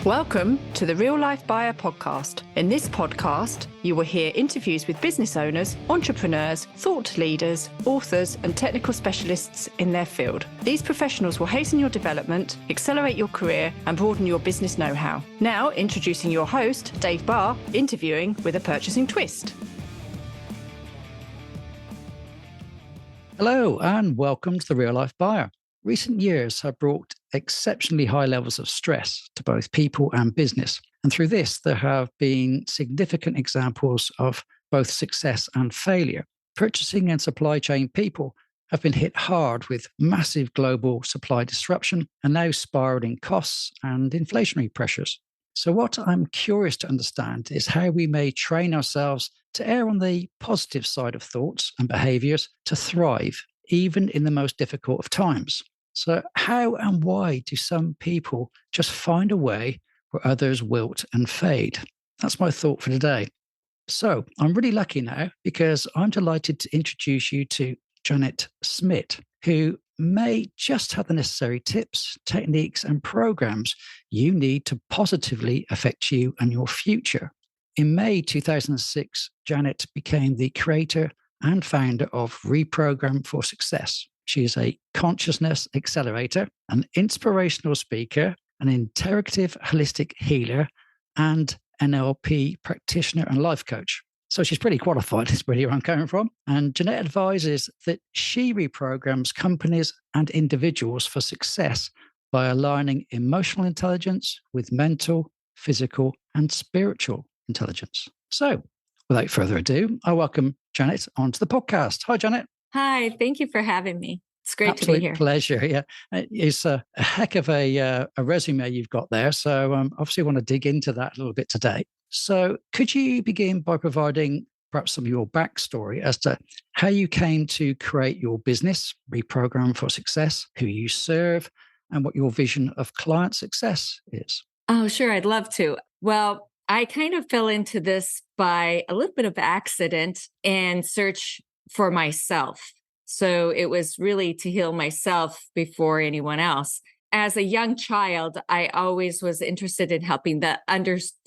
Welcome to the Real Life Buyer podcast. In this podcast, you will hear interviews with business owners, entrepreneurs, thought leaders, authors, and technical specialists in their field. These professionals will hasten your development, accelerate your career, and broaden your business know-how. Now, introducing your host, Dave Barr, interviewing with a purchasing twist. Hello, and welcome to the Real Life Buyer. Recent years have brought exceptionally high levels of stress to both people and business. And through this, there have been significant examples of both success and failure. Purchasing and supply chain people have been hit hard with massive global supply disruption and now spiraling costs and inflationary pressures. So what I'm curious to understand is how we may train ourselves to err on the positive side of thoughts and behaviours to thrive, even in the most difficult of times. So how and why do some people just find a way where others wilt and fade? That's my thought for today. So I'm really lucky now because I'm delighted to introduce you to Elaine Schmidt, who may just have the necessary tips, techniques, and programs you need to positively affect you and your future. In May 2006, Janet became the creator and founder of Reprogram for Success. She is a consciousness accelerator, an inspirational speaker, an integrative holistic healer, and NLP practitioner and life coach. So she's pretty qualified, is really where I'm coming from. And Jeanette advises that she reprograms companies and individuals for success by aligning emotional intelligence with mental, physical, and spiritual intelligence. So without further ado, I welcome Janet onto the podcast. Hi, Janet. Hi, thank you for having me. It's great to be here. Pleasure. Yeah, it's a heck of a resume you've got there. So obviously, I want to dig into that a little bit today. So could you begin by providing perhaps some of your backstory as to how you came to create your business, Reprogram for Success, who you serve, and what your vision of client success is? Oh, sure. I'd love to. Well, I kind of fell into this by a little bit of accident and search for myself. So it was really to heal myself before anyone else. As a young child, I always was interested in helping the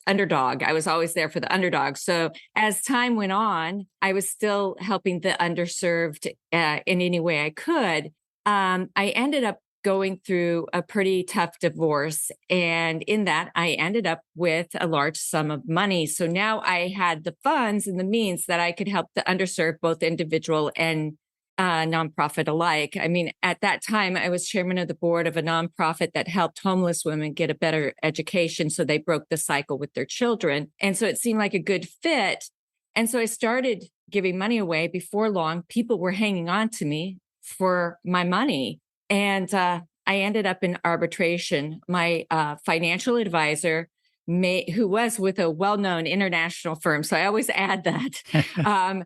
underdog. I was always there for the underdog. So as time went on, I was still helping the underserved in any way I could. I ended up going through a pretty tough divorce. And in that, I ended up with a large sum of money. So now I had the funds and the means that I could help the underserved, both individual and nonprofit alike. I mean, at that time, I was chairman of the board of a nonprofit that helped homeless women get a better education. So they broke the cycle with their children. And so it seemed like a good fit. And so I started giving money away. Before long, people were hanging on to me for my money. And I ended up in arbitration. My financial advisor, who was with a well-known international firm, so I always add that,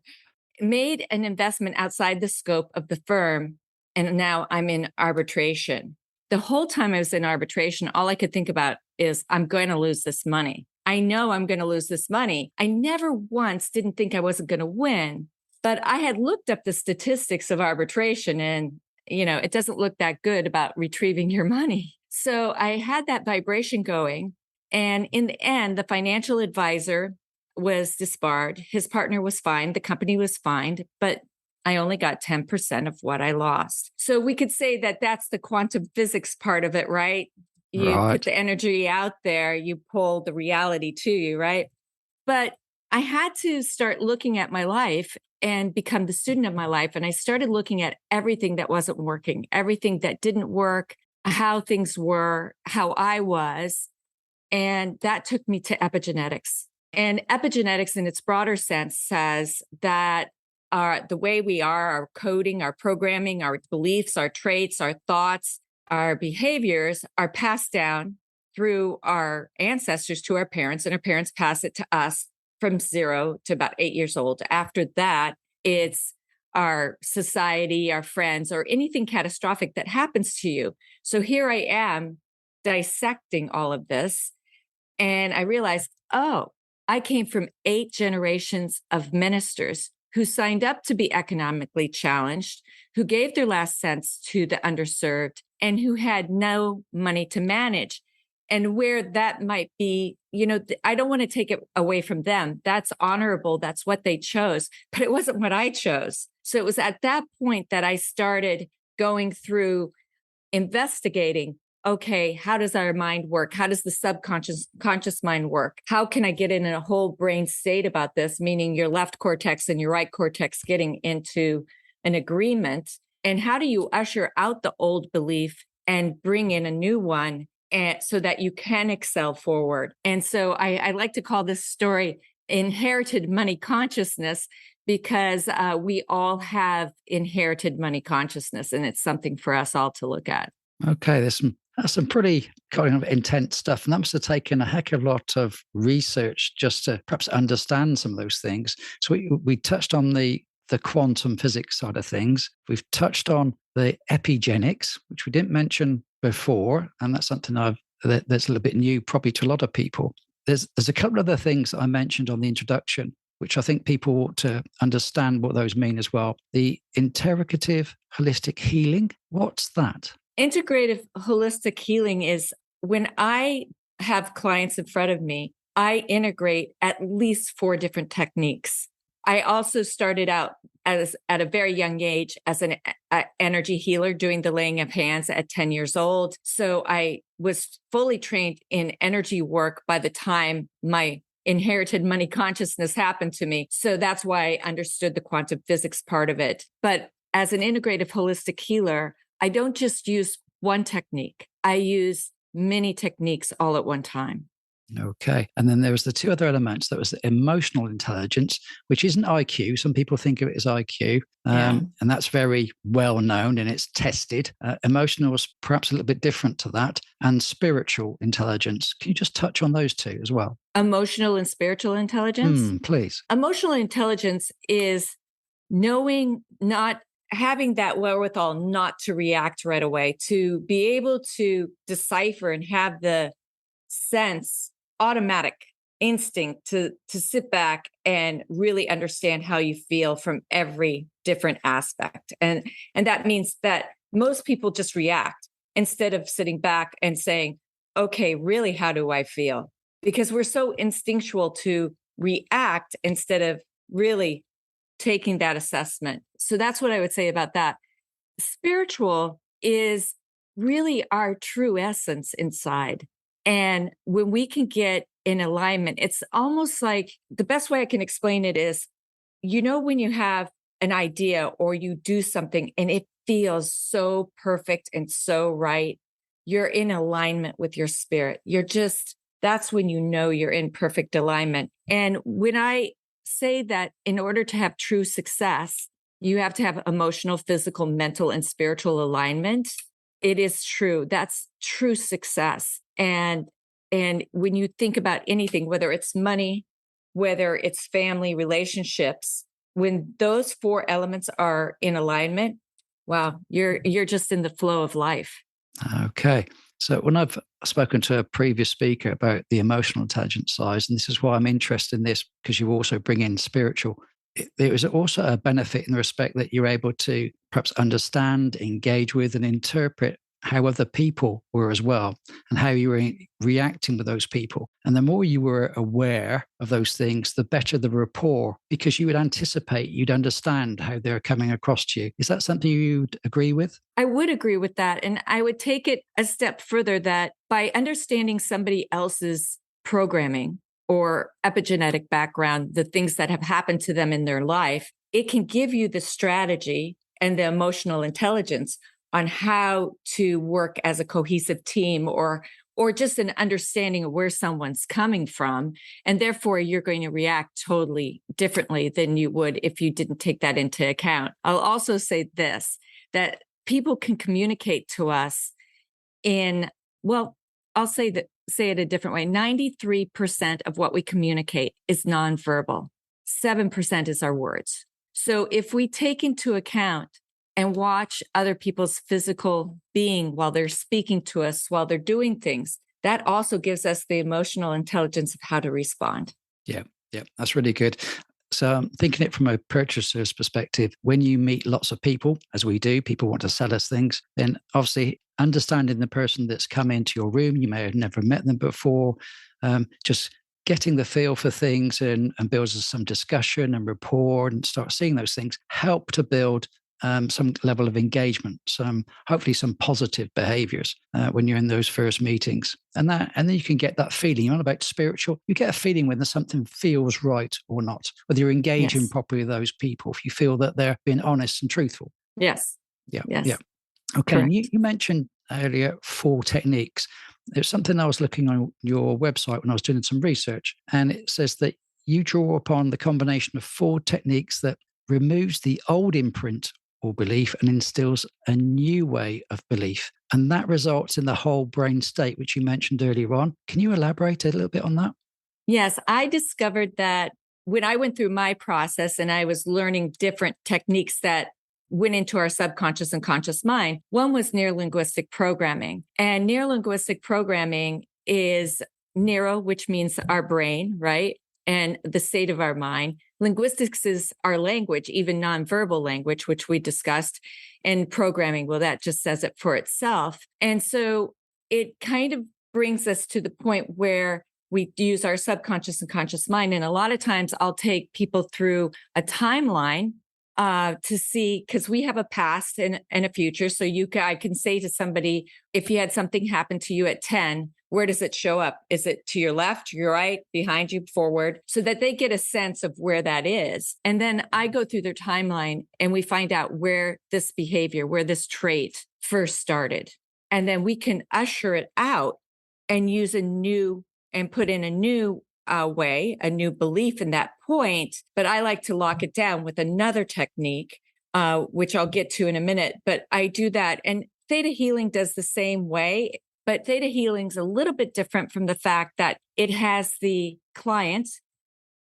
made an investment outside the scope of the firm. And now I'm in arbitration. The whole time I was in arbitration, all I could think about is, I'm going to lose this money. I know I'm going to lose this money. I never once didn't think I wasn't going to win, but I had looked up the statistics of arbitration and it doesn't look that good about retrieving your money. So I had that vibration going. And in the end, the financial advisor was disbarred. His partner was fined. The company was fined, but I only got 10% of what I lost. So we could say that that's the quantum physics part of it, right? You put the energy out there, you pull the reality to you, right? But I had to start looking at my life and become the student of my life. And I started looking at everything that wasn't working, everything that didn't work, how things were, how I was. And that took me to epigenetics. And epigenetics in its broader sense says that the way we are, our coding, our programming, our beliefs, our traits, our thoughts, our behaviors are passed down through our ancestors to our parents, and our parents pass it to us from 0 to about 8 years old. After that, it's our society, our friends, or anything catastrophic that happens to you. So here I am dissecting all of this, and I realized, I came from 8 generations of ministers who signed up to be economically challenged, who gave their last cents to the underserved, and who had no money to manage. And where that might be, I don't want to take it away from them. That's honorable. That's what they chose, but it wasn't what I chose. So it was at that point that I started going through investigating, okay, how does our mind work? How does the conscious mind work? How can I get in a whole brain state about this, meaning your left cortex and your right cortex getting into an agreement? And how do you usher out the old belief and bring in a new one, and so that you can excel forward? And so I like to call this story inherited money consciousness, because we all have inherited money consciousness, and it's something for us all to look at. Okay, that's some pretty kind of intense stuff. And that must have taken a heck of a lot of research just to perhaps understand some of those things. So we touched on the quantum physics side of things. We've touched on the epigenetics, which we didn't mention before. And that's something that's a little bit new probably to a lot of people. There's a couple of other things I mentioned on the introduction, which I think people ought to understand what those mean as well. The integrative holistic healing, what's that? Integrative holistic healing is when I have clients in front of me, I integrate at least 4 different techniques. I also started out at a very young age as an energy healer, doing the laying of hands at 10 years old. So I was fully trained in energy work by the time my inherited money consciousness happened to me. So that's why I understood the quantum physics part of it. But as an integrative holistic healer, I don't just use one technique. I use many techniques all at one time. Okay. And then there was the 2 other elements. That was the emotional intelligence, which isn't IQ. Some people think of it as IQ, and that's very well known and it's tested. Emotional is perhaps a little bit different to that. And spiritual intelligence. Can you just touch on those 2 as well? Emotional and spiritual intelligence? Please. Emotional intelligence is knowing, not having that wherewithal not to react right away, to be able to decipher and have the sense, automatic instinct to sit back and really understand how you feel from every different aspect. And that means that most people just react instead of sitting back and saying, okay, really, how do I feel? Because we're so instinctual to react instead of really taking that assessment. So that's what I would say about that. Spiritual is really our true essence inside. And when we can get in alignment, it's almost like, the best way I can explain it is, when you have an idea or you do something and it feels so perfect and so right, you're in alignment with your spirit. That's when you're in perfect alignment. And when I say that in order to have true success, you have to have emotional, physical, mental, and spiritual alignment, it is true. That's true success. And when you think about anything, whether it's money, whether it's family relationships, when those 4 elements are in alignment, wow, you're just in the flow of life. Okay. So when I've spoken to a previous speaker about the emotional intelligence side, and this is why I'm interested in this, because you also bring in spiritual, there is also a benefit in the respect that you're able to perhaps understand, engage with, and interpret how other people were as well, and how you were reacting with those people. And the more you were aware of those things, the better the rapport, because you would anticipate, you'd understand how they're coming across to you. Is that something you'd agree with? I would agree with that. And I would take it a step further, that by understanding somebody else's programming or epigenetic background, the things that have happened to them in their life, it can give you the strategy and the emotional intelligence on how to work as a cohesive team, or just an understanding of where someone's coming from. And therefore, you're going to react totally differently than you would if you didn't take that into account. I'll also say this, that people can communicate to us I'll say it a different way. 93% of what we communicate is nonverbal. 7% is our words. So if we take into account and watch other people's physical being while they're speaking to us, while they're doing things, that also gives us the emotional intelligence of how to respond. Yeah, that's really good. So thinking it from a purchaser's perspective, when you meet lots of people, as we do, people want to sell us things, then obviously understanding the person that's come into your room, you may have never met them before, just getting the feel for things and builds some discussion and rapport and start seeing those things help to build some level of engagement, hopefully some positive behaviors when you're in those first meetings. And then you can get that feeling. You're not about spiritual. You get a feeling whether something feels right or not, whether you're engaging properly with those people, if you feel that they're being honest and truthful. Yes. Yeah. Yes. Yeah. Okay. Correct. And you mentioned earlier 4 techniques. There's something I was looking on your website when I was doing some research, and it says that you draw upon the combination of 4 techniques that removes the old imprint or belief and instills a new way of belief. And that results in the whole brain state, which you mentioned earlier on. Can you elaborate a little bit on that? Yes, I discovered that when I went through my process and I was learning different techniques that went into our subconscious and conscious mind, one was neuro-linguistic programming. And neuro-linguistic programming is neuro, which means our brain, right? And the state of our mind. Linguistics is our language, even nonverbal language, which we discussed. And programming, well, that just says it for itself. And so it kind of brings us to the point where we use our subconscious and conscious mind. And a lot of times I'll take people through a timeline to see, because we have a past and a future. So I can say to somebody, if you had something happen to you at 10, where does it show up? Is it to your left, your right, behind you, forward? So that they get a sense of where that is. And then I go through their timeline and we find out where this behavior, where this trait first started. And then we can usher it out and use and put in a new way, a new belief in that point. But I like to lock it down with another technique, which I'll get to in a minute. But I do that. And theta healing does the same way. But theta healing's a little bit different from the fact that it has the client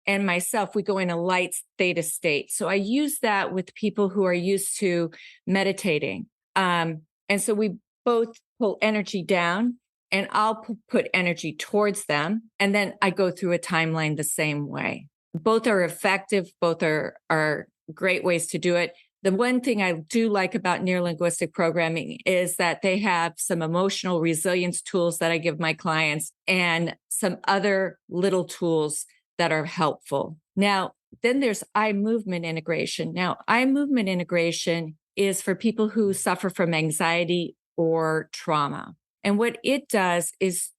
and myself, we go in a light theta state. So I use that with people who are used to meditating. And so we both pull energy down and I'll put energy towards them. And then I go through a timeline the same way. Both are effective. Both are great ways to do it. The one thing I do like about neuro-linguistic programming is that they have some emotional resilience tools that I give my clients and some other little tools that are helpful. Now, then there's eye movement integration. Now, eye movement integration is for people who suffer from anxiety or trauma. And what it does is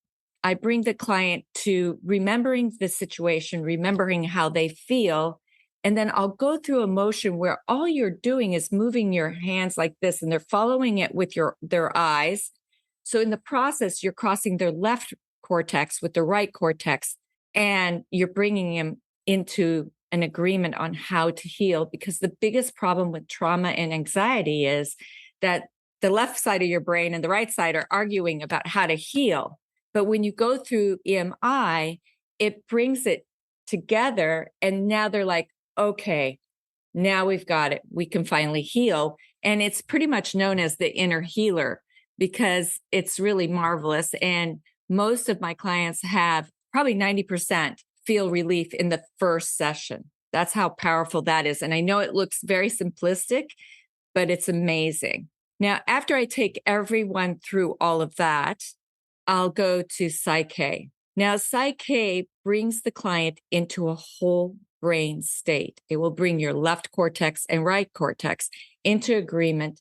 I bring the client to remembering the situation, remembering how they feel. And then I'll go through a motion where all you're doing is moving your hands like this, and they're following it with their eyes. So in the process, you're crossing their left cortex with the right cortex, and you're bringing them into an agreement on how to heal. Because the biggest problem with trauma and anxiety is that the left side of your brain and the right side are arguing about how to heal. But when you go through EMI, it brings it together. And now they're like, okay, now we've got it. We can finally heal. And it's pretty much known as the inner healer because it's really marvelous. And most of my clients have probably 90% feel relief in the first session. That's how powerful that is. And I know it looks very simplistic, but it's amazing. Now, after I take everyone through all of that, I'll go to Psyche. Now, Psyche brings the client into a whole brain state. It will bring your left cortex and right cortex into agreement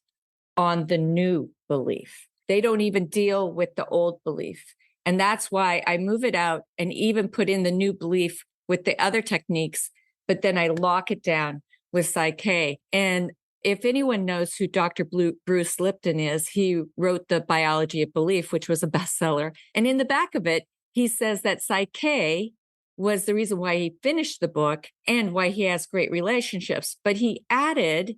on the new belief. They don't even deal with the old belief. And that's why I move it out and even put in the new belief with the other techniques, but then I lock it down with Psyche. And if anyone knows who Dr. Bruce Lipton is, he wrote The Biology of Belief, which was a bestseller. And in the back of it, he says that Psyche was the reason why he finished the book and why he has great relationships. But he added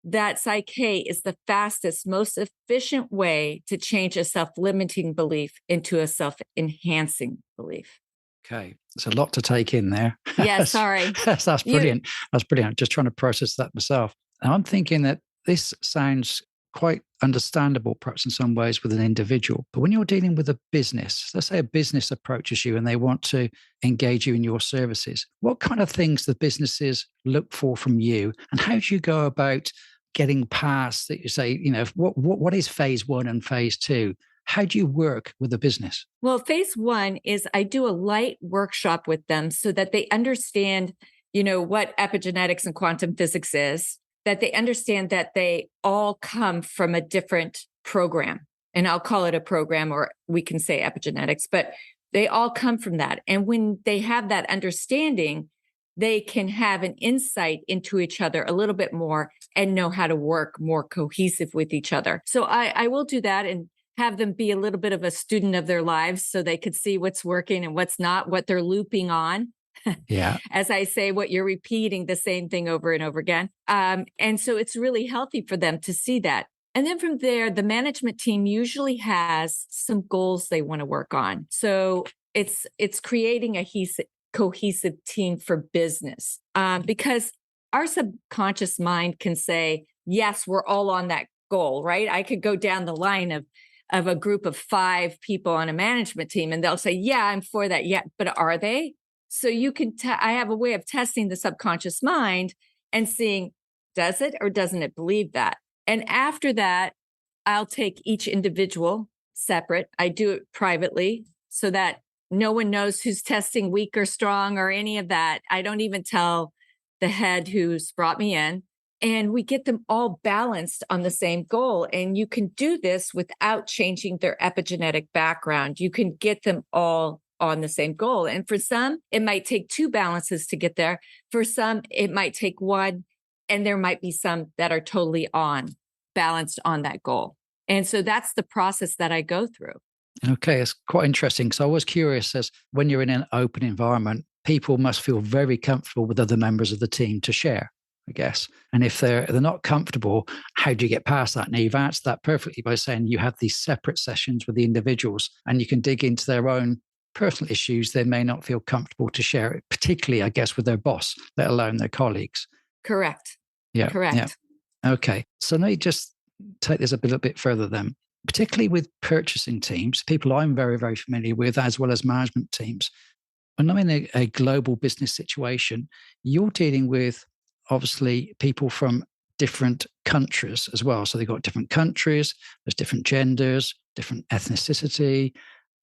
that Psyche is the fastest, most efficient way to change a self-limiting belief into a self-enhancing belief. Okay. There's a lot to take in there. Yeah, sorry. That's brilliant. That's brilliant. I'm just trying to process that myself. And I'm thinking that this sounds quite understandable, perhaps in some ways, with an individual. But when you're dealing with a business, let's say a business approaches you and they want to engage you in your services, what kind of things do businesses look for from you? And how do you go about getting past that? You say, what is phase one and phase two? How do you work with a business? Well, phase one is I do a light workshop with them so that they understand, what epigenetics and quantum physics is, that they understand that they all come from a different program. And I'll call it a program, or we can say epigenetics, but they all come from that. And when they have that understanding, they can have an insight into each other a little bit more and know how to work more cohesive with each other. So I will do that and have them be a little bit of a student of their lives so they could see what's working and what's not, what they're looping on. Yeah. As I say, what you're repeating the same thing over and over again. And so it's really healthy for them to see that. And then from there, the management team usually has some goals they want to work on. So it's creating a cohesive team for business, because our subconscious mind can say, yes, we're all on that goal, right? I could go down the line of a group of 5 people on a management team and they'll say, yeah, I'm for that. Yeah, but are they? So you can, I have a way of testing the subconscious mind and seeing, does it or doesn't it believe that? And after that, I'll take each individual separate. I do it privately so that no one knows who's testing weak or strong or any of that. I don't even tell the head who's brought me in. And we get them all balanced on the same goal. And you can do this without changing their epigenetic background. You can get them all on the same goal. And for some, it might take 2 balances to get there. For some, it might take 1. And there might be some that are totally balanced on that goal. And so that's the process that I go through. Okay, it's quite interesting. So I was curious, as when you're in an open environment, people must feel very comfortable with other members of the team to share, I guess. And if they're not comfortable, how do you get past that? Now, you've answered that perfectly by saying you have these separate sessions with the individuals and you can dig into their own personal issues. They may not feel comfortable to share it, particularly, I guess, with their boss, let alone their colleagues. Correct. Yeah. Correct. Yeah. Okay. So let me just take this a little bit further then, particularly with purchasing teams, people I'm very, very familiar with, as well as management teams. When I'm in a global business situation, you're dealing with obviously people from different countries as well. So they've got different countries, there's different genders, different ethnicity,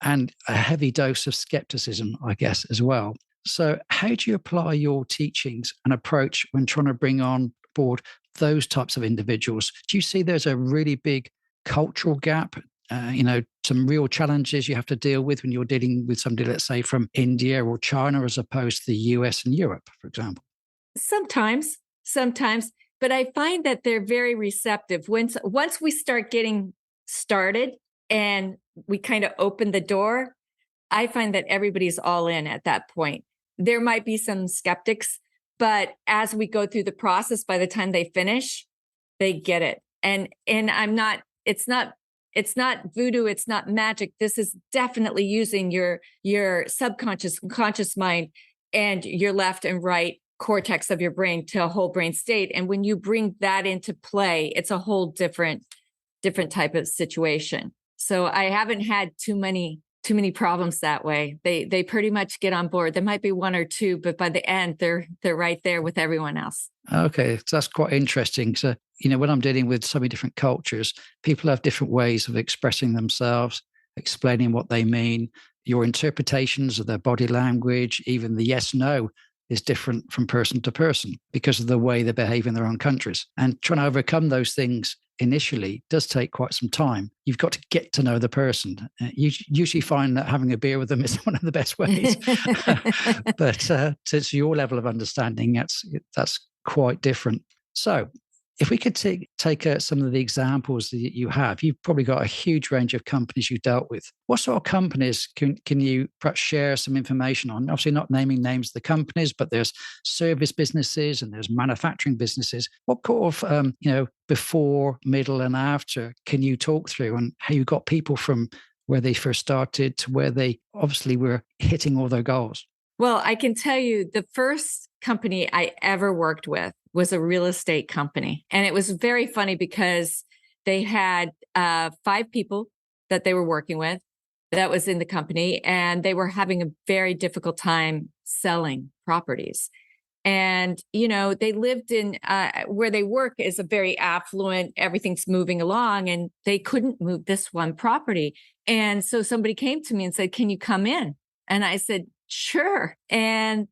and a heavy dose of skepticism, I guess, as well. So how do you apply your teachings and approach when trying to bring on board those types of individuals? Do you see there's a really big cultural gap? Some real challenges you have to deal with when you're dealing with somebody, let's say, from India or China, as opposed to the US and Europe, for example? Sometimes, but I find that they're very receptive. Once we start getting started and we kind of open the door, I find that everybody's all in at that point. There might be some skeptics, but as we go through the process, by the time they finish, they get it. And it's not voodoo, it's not magic. This is definitely using your subconscious and conscious mind and your left and right cortex of your brain to a whole brain state. And when you bring that into play, it's a whole different type of situation. So I haven't had too many problems that way. They pretty much get on board. There might be 1 or 2, but by the end, they're right there with everyone else. Okay, so that's quite interesting. So, when I'm dealing with so many different cultures, people have different ways of expressing themselves, explaining what they mean. Your interpretations of their body language, even the yes, no, is different from person to person because of the way they behave in their own countries. And trying to overcome those things initially does take quite some time. You've got to get to know the person. You usually find that having a beer with them is one of the best ways. But to your level of understanding, that's quite different. So if we could take some of the examples that you have, you've probably got a huge range of companies you've dealt with. What sort of companies can you perhaps share some information on? Obviously not naming names of the companies, but there's service businesses and there's manufacturing businesses. What sort of, before, middle and after can you talk through, and how you got people from where they first started to where they obviously were hitting all their goals? Well, I can tell you the first company I ever worked with was a real estate company. And it was very funny because they had 5 people that they were working with that was in the company, and they were having a very difficult time selling properties. And, they lived in where they work is a very affluent, everything's moving along, and they couldn't move this one property. And so somebody came to me and said, "Can you come in?" And I said, "Sure." And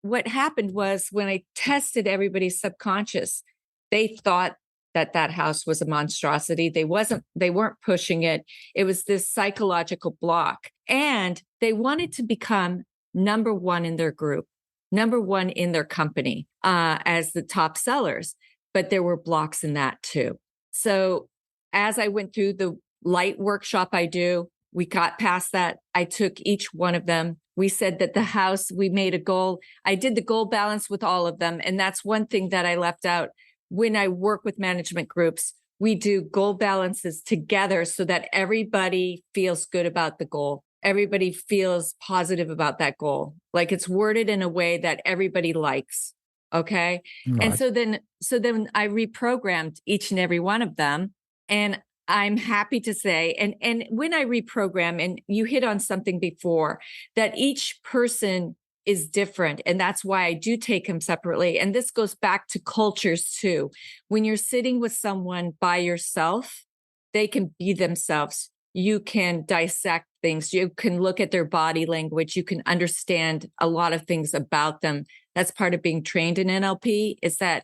what happened was, when I tested everybody's subconscious, they thought that house was a monstrosity. They weren't pushing it. It was this psychological block. And they wanted to become number one in their group, number one in their company, as the top sellers. But there were blocks in that too. So as I went through the light workshop I do, we got past that. I took each one of them. We said that the house, we made a goal. I did the goal balance with all of them. And that's one thing that I left out. When I work with management groups, we do goal balances together so that everybody feels good about the goal. Everybody feels positive about that goal. Like, it's worded in a way that everybody likes. Okay. Right. And so then I reprogrammed each and every one of them. And I'm happy to say, and when I reprogram, and you hit on something before, that each person is different. And that's why I do take them separately. And this goes back to cultures too. When you're sitting with someone by yourself, they can be themselves. You can dissect things. You can look at their body language. You can understand a lot of things about them. That's part of being trained in NLP, is that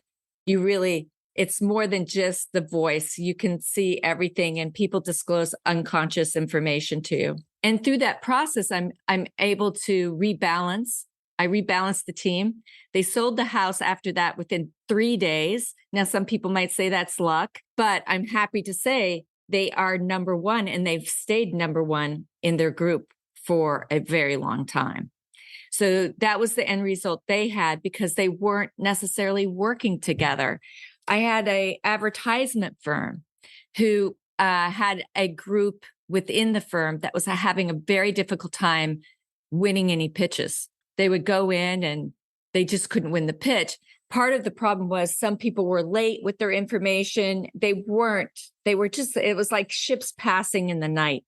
it's more than just the voice. You can see everything, and people disclose unconscious information to you. And through that process, I'm able to rebalance. I rebalanced the team. They sold the house after that within 3 days. Now, some people might say that's luck, but I'm happy to say they are number one, and they've stayed number one in their group for a very long time. So that was the end result they had, because they weren't necessarily working together. I had an advertisement firm who had a group within the firm that was having a very difficult time winning any pitches. They would go in and they just couldn't win the pitch. Part of the problem was some people were late with their information. It was like ships passing in the night.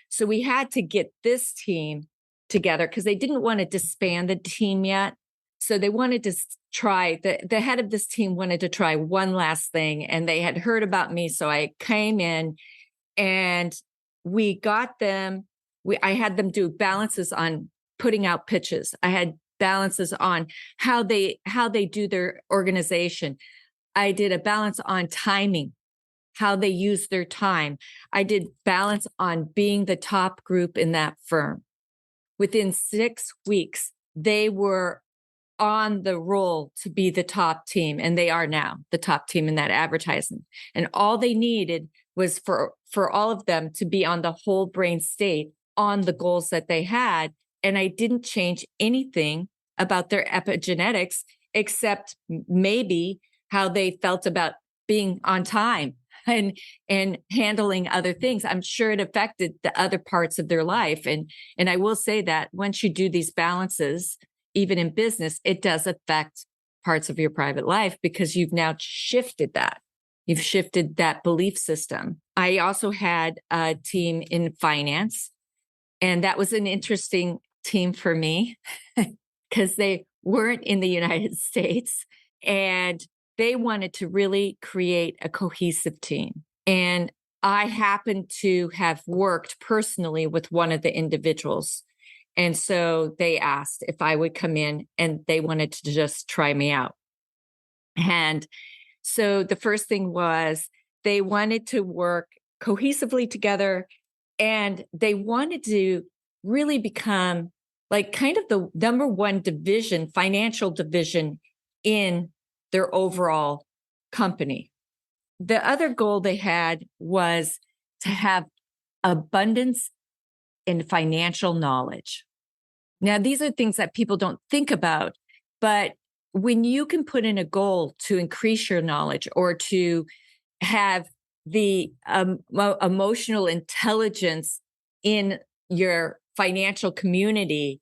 So we had to get this team together, because they didn't want to disband the team yet. So they wanted to try, the head of this team wanted to try one last thing, and they had heard about me. So I came in and we got them, I had them do balances on putting out pitches. I had balances on how they do their organization. I did a balance on timing, how they use their time. I did balance on being the top group in that firm. Within 6 weeks, they were on the roll to be the top team. And they are now the top team in that advertisement. And all they needed was for all of them to be on the whole brain state on the goals that they had. And I didn't change anything about their epigenetics, except maybe how they felt about being on time and handling other things. I'm sure it affected the other parts of their life. And I will say that once you do these balances, even in business, it does affect parts of your private life, because you've now shifted that. You've shifted that belief system. I also had a team in finance, and that was an interesting team for me because they weren't in the United States, and they wanted to really create a cohesive team. And I happened to have worked personally with one of the individuals. And so they asked if I would come in, and they wanted to just try me out. And so the first thing was they wanted to work cohesively together, and they wanted to really become like kind of the number one division, financial division in their overall company. The other goal they had was to have abundance in financial knowledge. Now, these are things that people don't think about, but when you can put in a goal to increase your knowledge or to have the emotional intelligence in your financial community,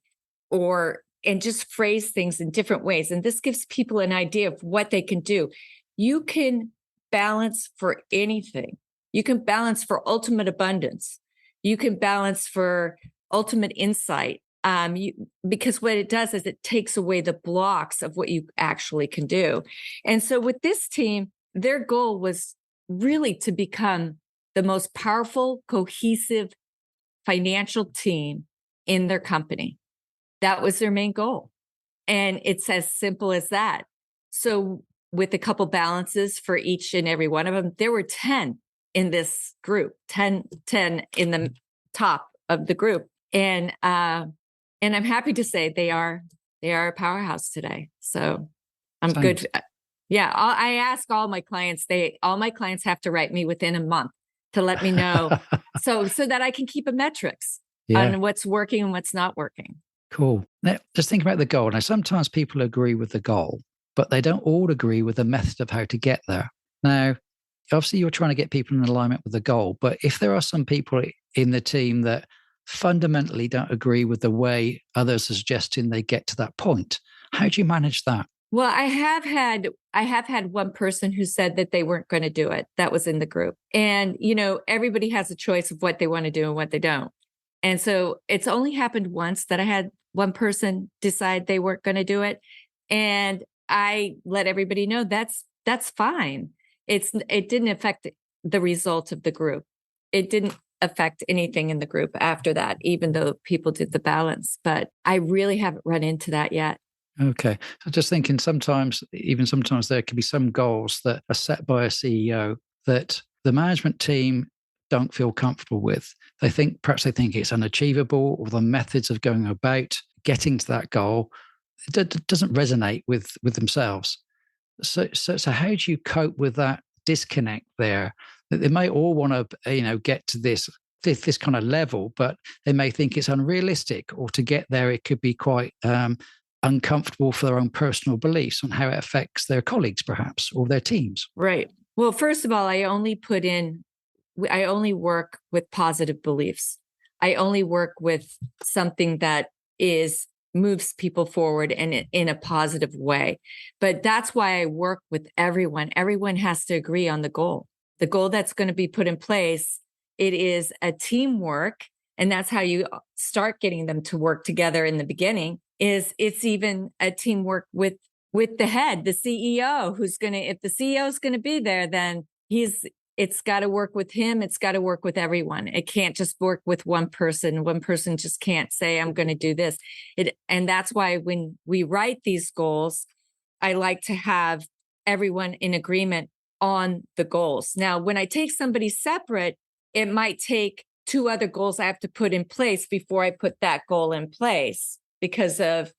and just phrase things in different ways, and this gives people an idea of what they can do. You can balance for anything. You can balance for ultimate abundance. You can balance for ultimate insight. Because what it does is it takes away the blocks of what you actually can do. And so with this team, their goal was really to become the most powerful, cohesive financial team in their company. That was their main goal. And it's as simple as that. So with a couple balances for each and every one of them, there were 10 in this group, 10 in the top of the group. And I'm happy to say they are a powerhouse today. So I'm Thanks. good. Yeah. I ask all my clients, all my clients have to write me within a month to let me know so that I can keep a metrics on what's working and what's not working. Cool. Now, just think about the goal. Now, sometimes people agree with the goal, but they don't all agree with the method of how to get there. Now, obviously, you're trying to get people in alignment with the goal, but if there are some people in the team that fundamentally don't agree with the way others are suggesting they get to that point, how do you manage that? Well, I have had one person who said that they weren't going to do it. That was in the group. And, everybody has a choice of what they want to do and what they don't. And so it's only happened once that I had one person decide they weren't going to do it. And I let everybody know that's fine. It didn't affect the result of the group. It didn't affect anything in the group after that, even though people did the balance. But I really haven't run into that yet. Okay. So just thinking sometimes there can be some goals that are set by a CEO that the management team don't feel comfortable with. Perhaps they think it's unachievable, or the methods of going about getting to that goal doesn't resonate with themselves. So how do you cope with that disconnect there? That they may all want to, get to this kind of level, but they may think it's unrealistic, or to get there, it could be quite uncomfortable for their own personal beliefs on how it affects their colleagues, perhaps, or their teams. Right. Well, first of all, I only work with positive beliefs. I only work with something that moves people forward and in a positive way. But that's why I work with everyone. Everyone has to agree on the goal that's going to be put in place. It is a teamwork. And that's how you start getting them to work together in the beginning. It's even a teamwork with the head, the CEO, if the CEO is going to be there, then it's got to work with him. It's got to work with everyone. It can't just work with one person. One person just can't say, I'm going to do this. And that's why when we write these goals, I like to have everyone in agreement on the goals. Now, when I take somebody separate, it might take 2 other goals I have to put in place before I put that goal in place, because of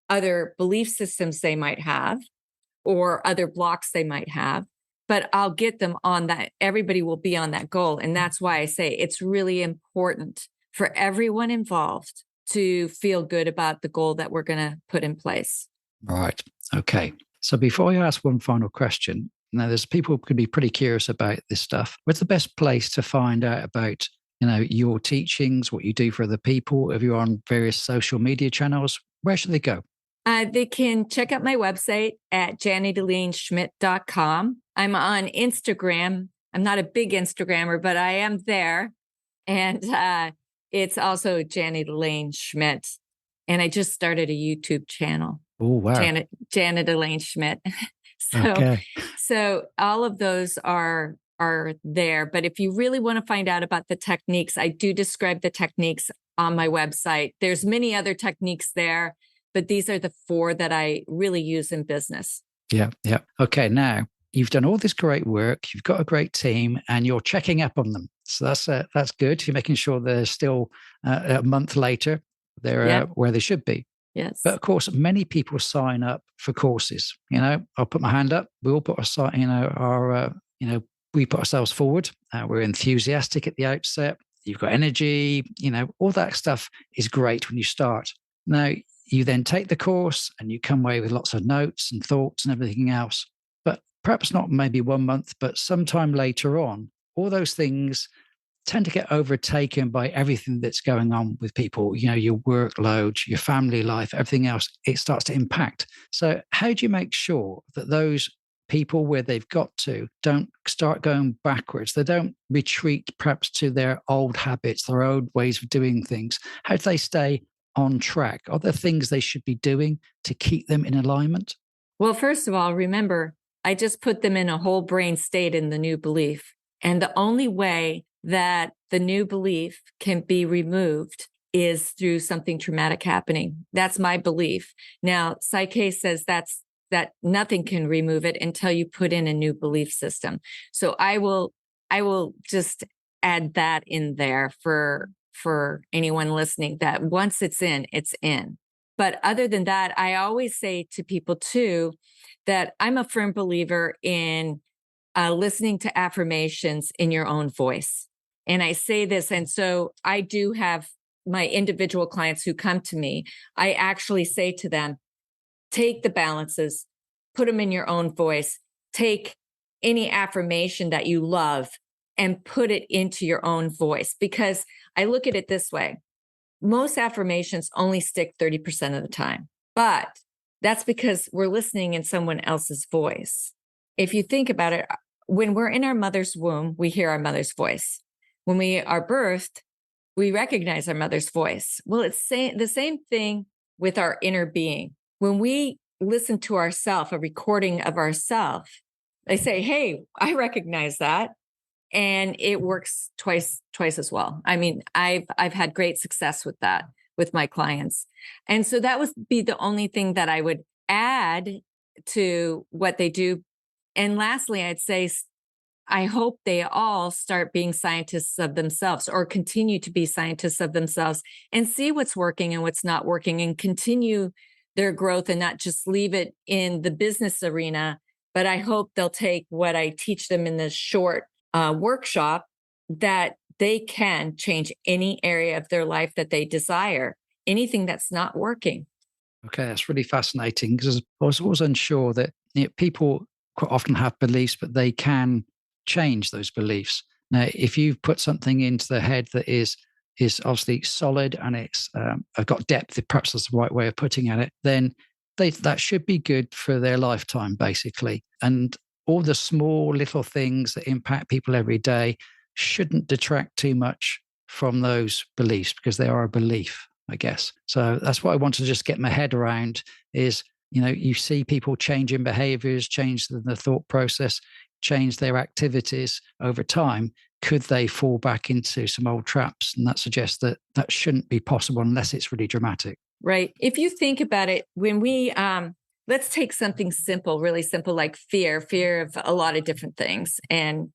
other belief systems they might have or other blocks they might have. But I'll get them on that. Everybody will be on that goal. And that's why I say it's really important for everyone involved to feel good about the goal that we're going to put in place. Right. Okay. So before I ask one final question, now there's people who could be pretty curious about this stuff. What's the best place to find out about, your teachings, what you do for other people? If you're on various social media channels, where should they go? They can check out my website at janetelaneschmidt.com. I'm on Instagram. I'm not a big Instagrammer, but I am there. And it's also Janet Elaine Schmidt. And I just started a YouTube channel. Oh, wow. Janet Elaine Schmidt. So all of those are there. But if you really want to find out about the techniques, I do describe the techniques on my website. There's many other techniques there, but these are the 4 that I really use in business. Yeah. Okay. Now, you've done all this great work. You've got a great team, and you're checking up on them. So that's good. You're making sure they're still a month later, they're where they should be. Yes. But of course, many people sign up for courses. I'll put my hand up. We all put we put ourselves forward. We're enthusiastic at the outset. You've got energy. All that stuff is great when you start. Now, you then take the course and you come away with lots of notes and thoughts and everything else. But perhaps not maybe 1 month, but sometime later on, all those things tend to get overtaken by everything that's going on with people, your workload, your family life, everything else, it starts to impact. So how do you make sure that those people where they've got to don't start going backwards. They don't retreat perhaps to their old habits, their old ways of doing things. How do they stay on track? Are there things they should be doing to keep them in alignment? Well, first of all, remember, I just put them in a whole brain state in the new belief. And the only way that the new belief can be removed is through something traumatic happening. That's my belief. Now, Psyche says that nothing can remove it until you put in a new belief system. So I will just add that in there for anyone listening, that once it's in, it's in. But other than that, I always say to people too, that I'm a firm believer in listening to affirmations in your own voice. And I say this, and so I do have my individual clients who come to me. I actually say to them, take the balances, put them in your own voice, take any affirmation that you love and put it into your own voice. Because I look at it this way. Most affirmations only stick 30% of the time, but that's because we're listening in someone else's voice. If you think about it, when we're in our mother's womb, we hear our mother's voice. When we are birthed, we recognize our mother's voice. Well, it's the same thing with our inner being. When we listen to ourselves, a recording of ourselves, they say, hey, I recognize that. And it works twice as well. I mean, I've had great success with that with my clients. And so that would be the only thing that I would add to what they do. And lastly, I'd say, I hope they all start being scientists of themselves or continue to be scientists of themselves and see what's working and what's not working and continue their growth and not just leave it in the business arena. But I hope they'll take what I teach them in this short workshop, that they can change any area of their life that they desire, anything that's not working. Okay, that's really fascinating, because I was always unsure that people quite often have beliefs, but they can change those beliefs. Now, if you've put something into their head that is obviously solid and it's I've got depth, perhaps that's the right way of putting it, then that should be good for their lifetime, basically. And all the small little things that impact people every day shouldn't detract too much from those beliefs, because they are a belief, I guess. So that's what I want to just get my head around is, you see people changing behaviors, change the thought process, change their activities over time. Could they fall back into some old traps? And that suggests that shouldn't be possible unless it's really dramatic. Right. If you think about it, when we, let's take something simple, really simple, like fear of a lot of different things. And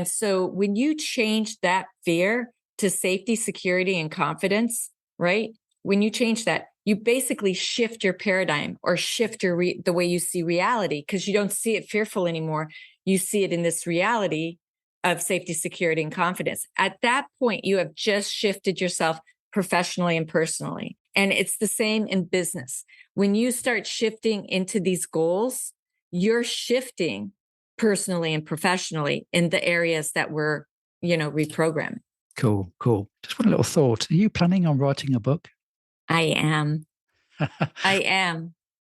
so when you change that fear to safety, security, and confidence, right? When you change that, you basically shift your paradigm or shift the way you see reality, because you don't see it fearful anymore. You see it in this reality of safety, security, and confidence. At that point, you have just shifted yourself professionally and personally. And it's the same in business. When you start shifting into these goals, you're shifting personally and professionally in the areas that we're, reprogramming. Cool. Just one little thought. Are you planning on writing a book? I am.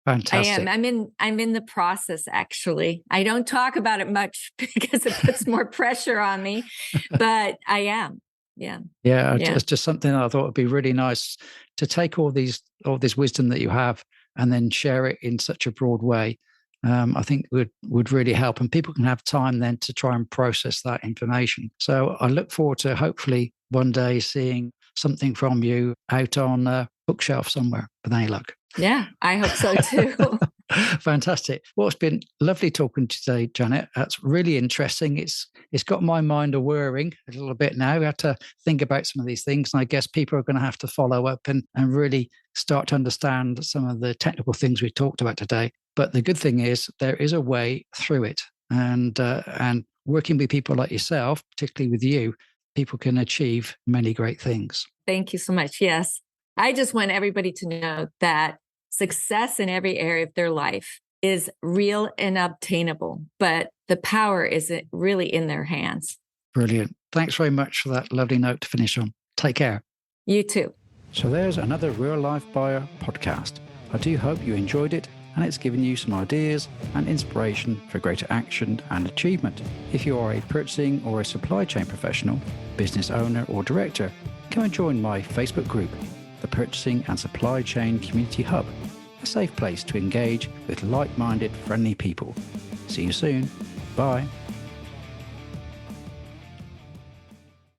Fantastic. I am. I'm in the process, actually. I don't talk about it much because it puts more pressure on me, but I am. Yeah. It's just something I thought would be really nice to take all this wisdom that you have and then share it in such a broad way. I think would really help, and people can have time then to try and process that information. So I look forward to hopefully one day seeing something from you out on a bookshelf somewhere, with any luck. Yeah, I hope so too. Fantastic. Well, it's been lovely talking to you today, Janet. That's really interesting. It's got my mind a-whirring a little bit now. We have to think about some of these things. And I guess people are going to have to follow up and really start to understand some of the technical things we talked about today. But the good thing is there is a way through it. And working with people like yourself, particularly with you, people can achieve many great things. Thank you so much. Yes. I just want everybody to know that success in every area of their life is real and obtainable, but the power is really in their hands. Brilliant. Thanks very much for that lovely note to finish on. Take care. You too. So there's another Real Life Buyer podcast. I do hope you enjoyed it and it's given you some ideas and inspiration for greater action and achievement. If you are a purchasing or a supply chain professional, business owner or director, come and join my Facebook group, the Purchasing and Supply Chain Community Hub, a safe place to engage with like-minded, friendly people. See you soon. Bye.